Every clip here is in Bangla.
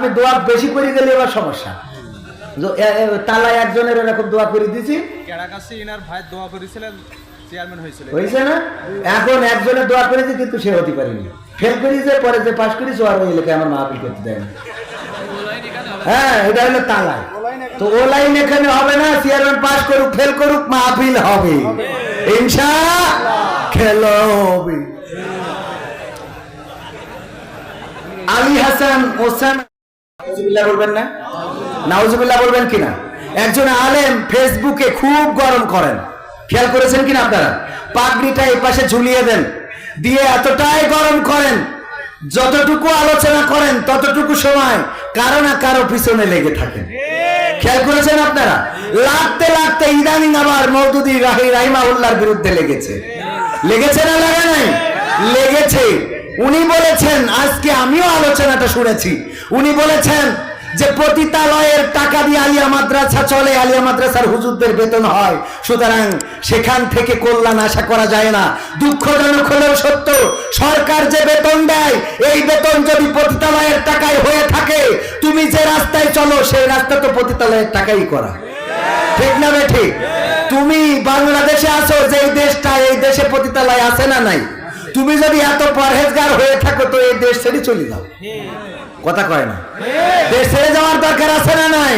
আপনি দোয়া বেশি করে গেলে এবার সমস্যা। তালায় একজনের এরকম দোয়া করে দিছি, ভাই দোয়া করেছিলেন, চেয়ারম্যান হয়েছে না? এখন একজনের দোয়া করেছি কিন্তু সে হতে পারেনি, ফেল করেছে, পরে যে পাশ করেছে আর ওই এলাকায় আমার মাহফিল করতে দেয় না। হ্যাঁ, এটা হলো তালায়। তো ও লাইন এখানে হবে না, চেয়ারম্যান পাস করুক ফেল করুক মাহফিল হবে ইনশাআল্লাহ, খেলো হবে। আলী হাসান ওসান নাউজুবিল্লাহ বলবেন না? নাউজুবিল্লাহ বলবেন কিনা? একজন আলেম ফেসবুকে খুব গরম করেন, খেয়াল করেছেন কিনা আপনারা? পাগড়িটা এই পাশে ঝুলিয়ে দেন, দিয়ে এতটাই গরম করেন, যতটুকু আলোচনা করেন ততটুকু সময় কারো না কারো পিছনে লেগে থাকেন। খেয়াল করেছেন আপনারা? লাগতে লাগতে ইদানিং আবার মওদুদি রাহিমাহুল্লাহর বিরুদ্ধে লেগেছে। লেগেছে না লাগে নাই? লেগেছে। উনি বলেছেন, আজকে আমিও আলোচনাটা শুনেছি, উনি বলেছেন যে পতিতালয়ের টাকা দিয়ে আলিয়া মাদ্রাসা চলে, আলিয়া মাদ্রাসার হুজুরদের বেতন হয়, সুতরাং সেখান থেকে কল্যাণ আশা করা যায় না। দুঃখজনক হলেও সত্য, সরকার যে বেতন দেয় এই বেতন যদি পতিতালয়ের টাকায় হয়ে থাকে, তুমি যে রাস্তায় চলো সেই রাস্তা তো পতিতালয়ের টাকাই করা, ঠিক না বে ঠিক? তুমি বাংলাদেশে আছো, যে দেশটা, এই দেশে পতিতালয় আছে না নাই? তুমি যদি এত পরহেজগার হয়ে থাকো তো এই দেশ ছেড়ে চলে যাও। কথা কয় না? দেশ ছেড়ে যাওয়ার দরকার আছে না নাই?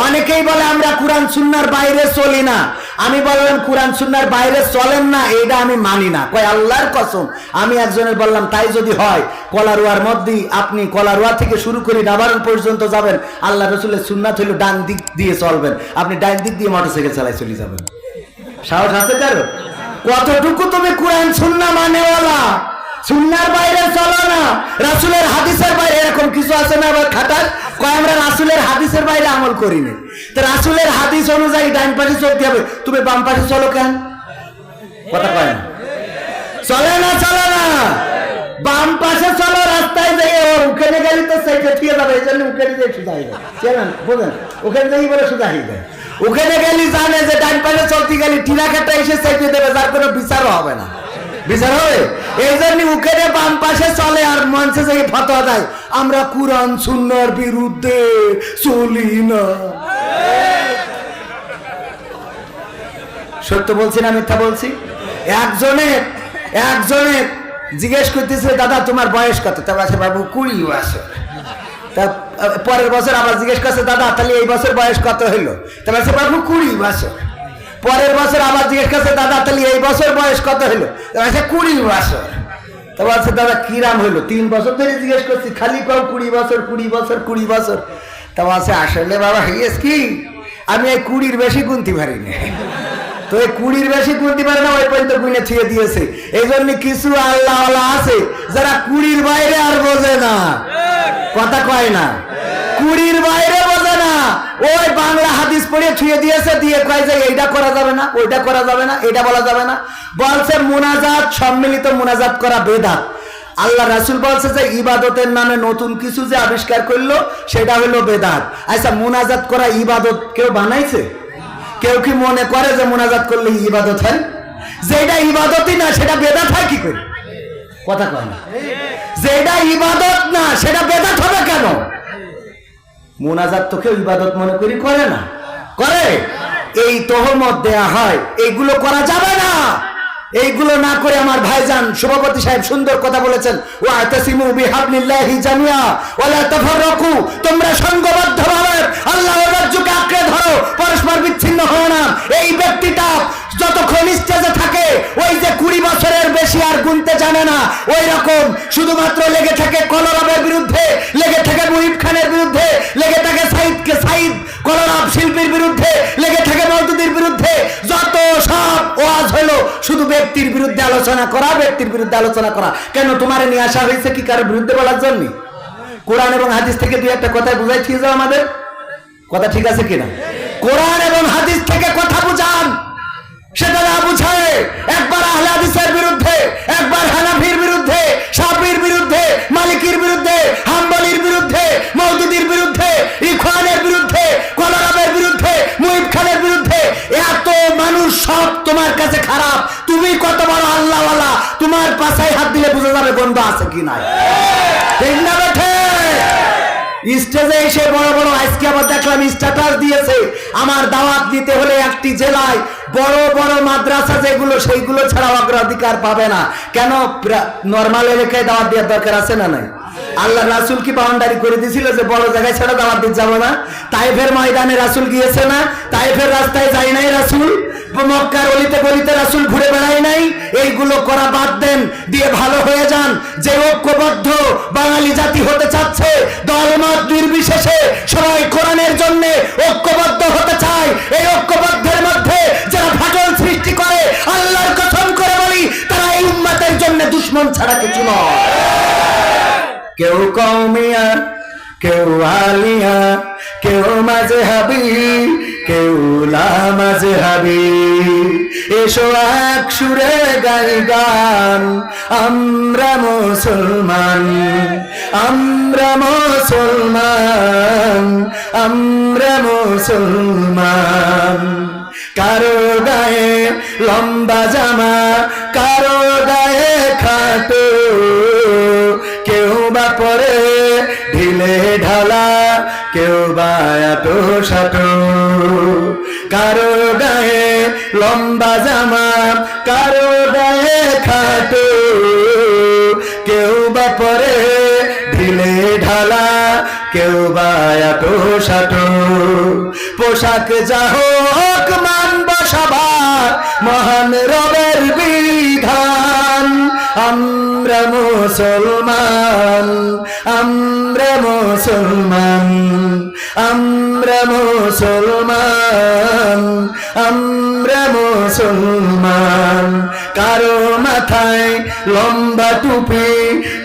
অনেকেই বলে আমরা কোরআন সুন্নাহর বাইরে চলি না। আমি বললাম কোরআন সুন্নাহর বাইরে চলেন না, এটা আমি মানি না। কয় আল্লাহর কসম। আমি একজনের বললাম তাই যদি হয়, কলারোয়ার মধ্যে আপনি কলারোয়া থেকে শুরু করে ডাবারন পর্যন্ত যাবেন, আল্লাহ রসুলের সুন্নাত হইল ডান দিক দিয়ে চলবেন, আপনি ডান দিক দিয়ে মোটরসাইকেল চালাই চলে যাবেন। সাহস আছে কারো? কতটুকু তুমি কোরআন সুন্নাহ মানেওয়ালা? সুন্নাহর বাইরে চলো না, রাসূলের হাদিসের বাইরে এরকম কিছু আছে না? আবার খাটাস কয় আমরা রাসূলের হাদিসের বাইরে আমল করি না। তো রাসূলের হাদিস অনুযায়ী ডান পাশে চলতে হবে, তুমি বাম পাশে চলো কেন? কথা কয় না? চলে না, চলে না। বাম পাশে চলো, রাস্তায় যাই ওখানে গেলে তো সাইডে ঠিক যাবে, এই জন্য ওখানে যাই সোজা হয়ে যায়। চেনেন বোঝেন? ওখানে যাই বলে সোজা হয়ে যায়। ওখানে গেলি জানে যে ডান পাশে চলতে গেলে টিনাকাটা এসে সাইডে দেবে, যার কোনো বিচারও হবে না। বিচার হবে? এই জন্য ওখানে বাম পাশে চলে আর মঞ্চে যাই ফতোয়া দেয় আমরা কুরআন সুন্নাহর বিরুদ্ধে চলি না। সত্য বলছি না মিথ্যা বলছি? একজনে জিজ্ঞেস করতেছে, দাদা তোমার বয়স কত? তা বলছে বাবু 20 বছর। তা পরের বছর আবার জিজ্ঞেস করছে, দাদা তাহলে এই বছর বয়স কত হইলো? তা বলছে বাবু 20 বছর। পরের বছর আবার জিজ্ঞেস করছে, দাদা তাহলে এই বছর বয়স কত হইলো? তা বলছে 20 বছর। তা বলছে দাদা কিরাম হইলো? 3 বছর ধরে জিজ্ঞেস করছি, খালি কও 20 বছর 20 বছর 20 বছর। তা বলছে আসলে বাবা হইয়েছ কি, আমি এই 20-র বেশি গুনতে পারি না। তো এই 20-র বেশি গুনতে পারে না, ওই পর্যন্ত গুনে ছুঁয়ে দিয়েছে। এই জন্য কিছু আল্লাহওয়ালা আছে যারা 20-র বাইরে আর বোঝে না। কথা কয় না? 20-র বাইরে বোঝে না, ওই বাংলা হাদিস পড়ে ছুঁয়ে দিয়েছে, দিয়ে কয় যে এইটা করা যাবে না, ওইটা করা যাবে না, এটা বলা যাবে না। বলছে মুনাজাত, সম্মিলিত মুনাজাত করা বেদাত। আল্লাহ রাসূল বলছে যে ইবাদতের নামে নতুন কিছু যে আবিষ্কার করলো সেটা হলো বেদাত। আচ্ছা, মুনাজাত করা ইবাদত কেউ বানাইছে? কেউ কি মনে করে যে মুনাজাত করলে ইবাদত হয়? যেটা ইবাদতই না সেটা বেদাত হয় কি করে? কথা কয় না? যেটা ইবাদত না সেটা বেদাত হবে কেন? মুনাজাত তো কেউ ইবাদত মনে করি করে না, করে? এই তহমত দেয়া হয়, এইগুলো করা যাবে না। এইগুলো না করে আমার ভাইজান সভাপতি সাহেব সুন্দর কথা বলেছেন, ওয়াতাসিমু বিহাবলিল্লাহি জামিয়া ওয়ালা তাফাররাকু, তোমরা সংঘবদ্ধভাবে আল্লাহর রাজ্যকে আঁকড়ে ধরো, পরস্পর বিচ্ছিন্ন হও না। এই ব্যক্তিটা যতক্ষণ স্টেজে থাকে ওই যে 20 বছরের বেশি আর গুনতে জানে না, ওই রকম শুধুমাত্র লেগে থাকে কলরবের বিরুদ্ধে, লেগে থাকে মুহিব খানের বিরুদ্ধে, লেগে থাকে সাইদ কলরব শিল্পীর বিরুদ্ধে, লেগে থাকে মওদুদির বিরুদ্ধে। যত সব ওয়াজ হলো শুধু ব্যক্তির বিরুদ্ধে আলোচনা করা, ব্যক্তির বিরুদ্ধে আলোচনা করা। কেন তোমারে নিয়ে আসা হয়েছে কি কারোর বিরুদ্ধে বলার জন্য? কোরআন এবং হাদিস থেকে দুই একটা কথা বুঝাই ঠিক যাও। আমাদের কথা ঠিক আছে কিনা? কোরআন এবং হাদিস থেকে কথা বুঝান, সেটা না বুঝায় একবার আহলে হাদিসের বিরুদ্ধে, একবার হানাফির বিরুদ্ধে, শাফির বিরুদ্ধে, মালিকির বিরুদ্ধে, হাম্বলির বিরুদ্ধে, মওদুদির বিরুদ্ধে, ইখওয়ানের বিরুদ্ধে, কলরবের বিরুদ্ধে, মুহিব খানের বিরুদ্ধে। এত মানুষ সব তোমার কাছে খারাপ, তুমি কত বড় আল্লাহওয়ালা তোমার পাছায় হাত দিলে বুঝা যাবে গন্ধ আছে কি নাই। ঠিক না বেঠে? স্টেজে এসে বড় বড় আজকে আবার দেখলাম স্ট্যাটাস দিয়েছে আমার দাওয়াত দিতে হলে একটি জেলায় বড় বড় মাদ্রাসা যেগুলো সেইগুলো ছাড়া অগ্রাধিকার পাবে না। কেন? নর্মাল এলাকায় দাওয়াত দেওয়ার দরকার আছে না নাই? আল্লাহ রাসূল কি বাউন্ডারি করে দিয়েছিল যে বড় জায়গায় ছাড়া দাওয়াত দিতে যাবো না? তাইফের ময়দানে রাসূল গিয়েছে না? তাইফের রাস্তায় যায় নাই রাসূল? মক্কার অলিতে গলিতে রাসূল ঘুরে বেড়ায় নাই? এইগুলো করা বাদ দেন, দিয়ে ভালো হয়ে যান। যে ঐক্যবদ্ধ বাঙালি জাতি হতে চাচ্ছে, দলমত নির্বিশেষে সবাই কোরআনের জন্য ঐক্যবদ্ধ হতে চায়, এই ঐক্যবদ্ধের মধ্যে যারা ফাটল সৃষ্টি করে, আল্লাহর কসম করে বলি তারা এই উম্মতের জন্য দুশমন ছাড়া কিছু নয়। কেউ কওমিয়া, কেউ আলিয়া, কেউ মাযহাবি, কেউ লা মাযহাবি, এসো এক সুরে গাই গান, আমরা মুসলমান, আমরা মুসলমান, আমরা মুসলমান। কারো গায়ে লম্বা জামা, কারো গায়ে খাটো, কেউ বা পরে ঢিলে ঢালা, কেউ বা এতো সাটো। কারো গায়ে লম্বা জামা, কারো গায়ে খাটো, কেউ বা পরে ঢিলে ঢালা, কেউ বা এতো সাটো। পোশাক যা হোক মানব সবার মহান রবের বিধান, আমরা মুসলমান, আমরা মুসলমান, আমরা মুসলমান, আমরা মুসলমান। কারো মাথায় লম্বা টুপি,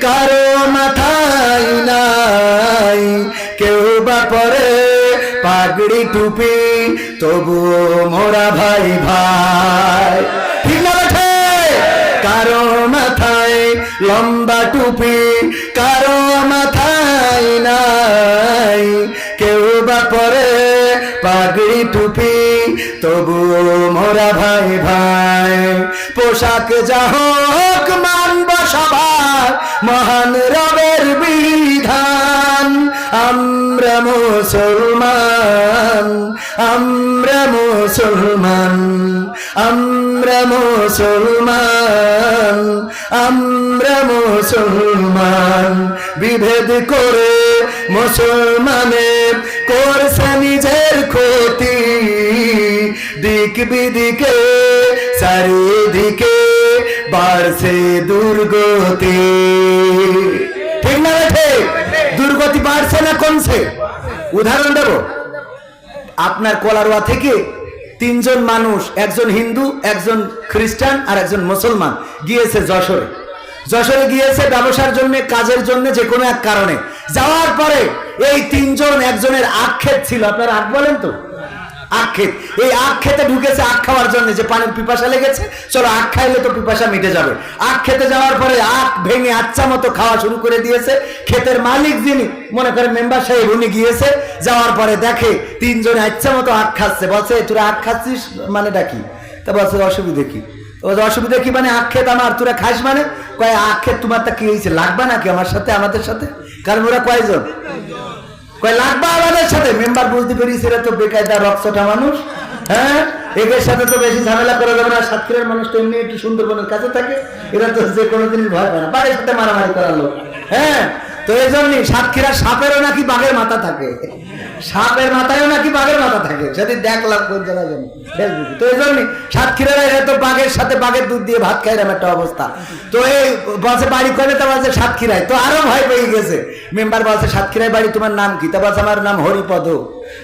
কারো মাথায় নাই, কেউ বা পরে পাগড়ি টুপি, তবু মোরা ভাই ভাই। ঠিক না বেঠে? কারো মাথায় লম্বা টুপি, কারো মাথায় নাই, কেউ বা পরে পাগড়ি টুপি, তবু মোরা ভাই ভাই। পোশাক যা হোক মানব সবার মহান রবের বিধান, আমরা মুসলমান, আমরা মুসলমান, আমরা মুসলমান, আমরা মুসলমান। বিভেদ করে মুসলমানের করছে নিজের ক্ষতি, দিক বিদিকে চারিদিকে বাড়ছে দুর্গতি। ঠিক না ঠিক? দুর্গতি বাড়ছে না কমছে? উদাহরণ দেব। আপনার কলারোয়া থেকে 3 জন মানুষ, একজন হিন্দু, একজন খ্রিস্টান আর একজন মুসলমান গিয়েছে যশোরে। যশোরে গিয়েছে ব্যবসার জন্য, কাজের জন্য, যে কোনো এক কারণে। যাওয়ার পরে এই 3 জন, একজনের আখ ক্ষেত ছিল। আপনারা আখ বলেন তো? আখ ক্ষেত। এই আখ খেতে ঢুকেছে আখ খাওয়ার জন্য, যে পানির পিপাসা লেগেছে, চলো আখ খাইলে তো পিপাসা মিটে যাবে। আখ খেতে যাওয়ার পরে আখ ভেঙে আচ্ছা মতো খাওয়া শুরু করে দিয়েছে। ক্ষেতের মালিক যিনি, মনে করেন মেম্বার সাহেব, উনি গিয়েছে। যাওয়ার পরে দেখে 3 জনে আচ্ছা মতো আখ খাচ্ছে। বলছে তোরা আখ খাচ্ছিস মানেটা কি? তা বলছে অসুবিধে কি? অসুবিধা কি মানে? আখ খেত আমার, তোরা খাস মানে? কয় আখ খেত তোমার তা কি হয়েছে, লাগবা নাকি আমার সাথে, আমাদের সাথে? কারণ ওরা কয়জন? কয় লাগবা আমাদের সাথে। মেম্বার বুঝতে পেরেছি এরা তো বেকায়দা রক্সটা মানুষ, হ্যাঁ, এদের সাথে তো বেশি ঝামেলা করা যাবে না। সাতক্ষীরার মানুষ তো এমনি একটু সুন্দরবনের কাছে থাকে, এরা তো যে কোনো জিনিস ভয় পায় না, বাড়ির সাথে মারামারি করার লোক। হ্যাঁ, তো এই জন্যই সাতক্ষীরার সাপেরও নাকি বাঘের মাথা থাকে, সাপের মাথায়ও নাকি বাঘের মাথা থাকে। যদি দেখলাম কোন জায়গায় জানি ফেসবুকে। তো এই জন্যই সাতক্ষীরারা এরা তো বাঘের সাথে বাঘের দুধ দিয়ে ভাত খায়, এরকম একটা অবস্থা। তো এই বলছে বাড়ি করে, তা বলছে সাতক্ষীরায়। তো আরো ভয় পেয়ে গেছে। মেম্বার বলছে সাতক্ষীরায় বাড়ি, তোমার নাম কি? তা বলছে আমার নাম হরিপদ।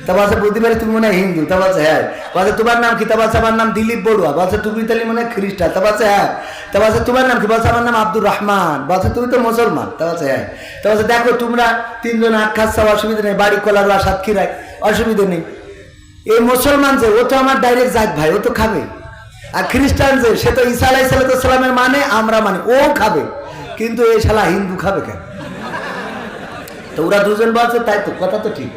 তা বলছে বুঝতে পারি তুমি মনে হয় হিন্দু। তা বলছে হ্যাঁ। বলছে তোমার নাম কি? তা বলছে আমার নাম দিলীপ বড়ুয়া। বলছে তুমি তাহলে মনে হয় খ্রিস্টান। তা বলছে হ্যাঁ। তা বলছে তোমার নাম কি? বলছে আমার নাম আব্দুর রহমান। বলছে তুমি তো মুসলমান। তা বলছে হ্যাঁ। তা বলছে দেখো তোমরা 3 জন আখ খাচ্ছ, অসুবিধা নেই, বাড়ি কলারোয়া সাতক্ষীরায়, অসুবিধা নেই। এই মুসলমান যে, ও তো আমার ডাইরেক্ট জাত ভাই, ও তো খাবে। আর খ্রিস্টান যে, সে তো ঈসা আলাইহিস সালামের মানে, আমরা মানে, ও খাবে। কিন্তু এই শালা হিন্দু খাবে কেন? তো ওরা 2 জন বলছে তাই তো, কথা তো ঠিক।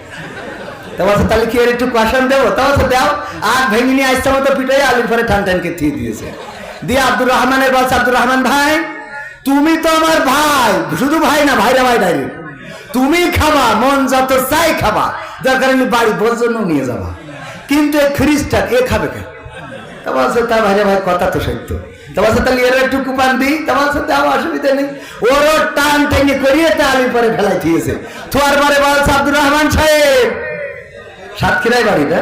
তা বলছে তাহলে কি এর একটু কোয়াশন দেবো? তা বলছে দাও। আখ ভেঙে নিয়ে আসছে মতো পিটাই আলুর পরে টান টানকে থিয়ে দিয়েছে। দিয়ে আব্দুর রহমানের বলছে, আব্দুর রহমান ভাই তুমি তো আমার ভাই, শুধু ভাই না, ভাইরা ভাই ডাইরেক্ট। তুমি খাবা, মন যত চাই খাবা, দরকার হলে বাড়ি ভোজনও নিয়ে যাবা, কিন্তু এই খ্রিস্টান এ খাবে কেন? তা বলছে তা ভাই ভাই কথা তো সত্য। তা বলছে তাহলে এর একটু কুপান দিই। তা বলছে তাও অসুবিধা নেই। ওরও টান টেনে করিয়ে তা আলির পরে ফেলাই দিয়েছে। থোয়ার পরে বলছে আব্দুর রহমান সাহেব, সাতক্ষীরাই বাড়ি না,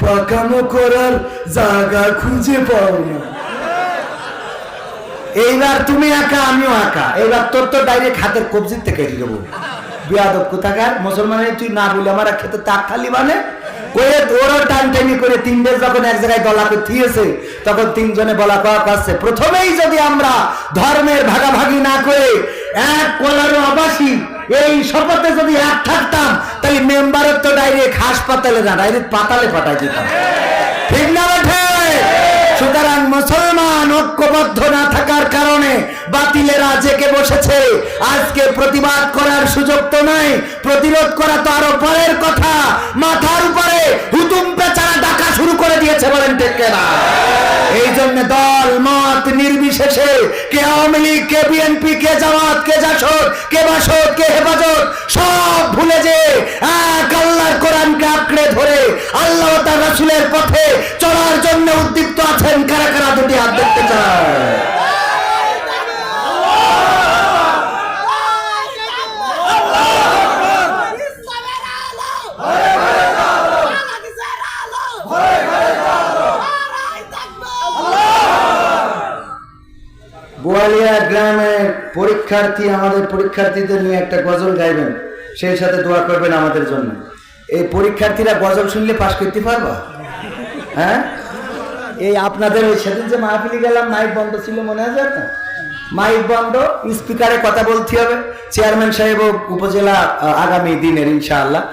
পাকামো করার জায়গা খুঁজে পাও না। এইবার তুমি একা আমিও একা, এইবার তোর তো ডাইরেক্ট হাতের কবজির থেকে কেটে দেবো। বিয়াদব কোথাকার মুসলমানের, তুই না বলে আমার খেতে তাক খালি মানে ওরও টান টানি করে তিনদের যখন এক জায়গায় গলা করতেছে তখন তিনজনে বলা কওয়া করছে, প্রথমেই যদি আমরা ধর্মের ভাগাভাগি না করে এক কলারও আবাসী এই শপথে যদি এক থাকতাম, তাহলে মেম্বারের তো ডাইরেক্ট হাসপাতালে না, ডাইরেক্ট পাতালে পাঠাই যেতাম। ঠিক না বেঠে? সুতরাং মুসলমান ঐক্যবদ্ধ না থাকার কারণে বাতিলেরা জেগে বসেছে। আজকে প্রতিবাদ করার সুযোগ তো নাই, প্রতিরোধ করা তো আরো পরের কথা। মাথার উপরে হুতুম পেচারা ডাকা শুরু করে দিয়েছে, বলেন ঠিক না? এই জন্য দল মত নির্বিশেষে, কে আওয়ামী লীগ, কে বিএনপি, কে জামাত, কে জাসদ, কে বাসদ, কে হেফাজত, সব ভুলে যে এক আল্লাহর কোরআনকে আঁকড়ে ধরে আল্লাহ ও তার রাসূলের পথে চলার জন্য উদ্দীপ্ত আছেন। কারা কারা দুটি হাত দেখতে চায়? বোয়ালিয়া গ্রামের পরীক্ষার্থী, আমাদের পরীক্ষার্থীদের নিয়ে একটা গজল গাইবেন, সেই সাথে দোয়া করবেন আমাদের জন্য। এই পরীক্ষার্থীরা গজল শুনলে পাশ করতে পারবা? হ্যাঁ, এই আপনাদের ওই সেদিন যে মাহফিলে গেলাম, মাইক বন্ধ ছিল, মনে আছে না? মাইক বন্ধ, স্পিকারে কথা বলতে হবে। চেয়ারম্যান সাহেব উপজেলা আগামী দিনের ইনশাআল্লাহ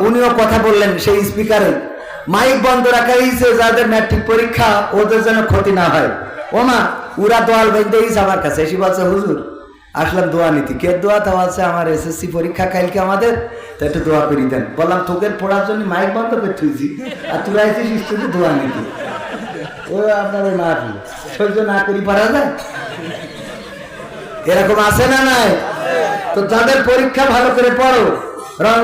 উনিও কথা বললেন সেই স্পিকারে। মাইক বন্ধ রাখা হয়েছে যাদের ম্যাট্রিক পরীক্ষা, ওদের যেন ক্ষতি না হয়। ও মা, উরা দোয়াল বেঁধে দিয়েছে আমার কাছে, এসে বলছে হুজুর আসলাম দোয়া নীতি। কে দোয়া? তা বলছে আমার এসএসসি পরীক্ষা কালকে আমাদের, তা একটু দোয়া করি দেন। বললাম তোকে পড়ার জন্য মাইক বন্ধ করে তুইছি, আর তুই আইছিস স্টুডেন্ট দোয়া নীতি। ও আপনার ওই মাহফিল সহ্য না করি পারা যায়? এরকম আছে না নাই? তো যাদের পরীক্ষা ভালো করে পড়ো, রঙ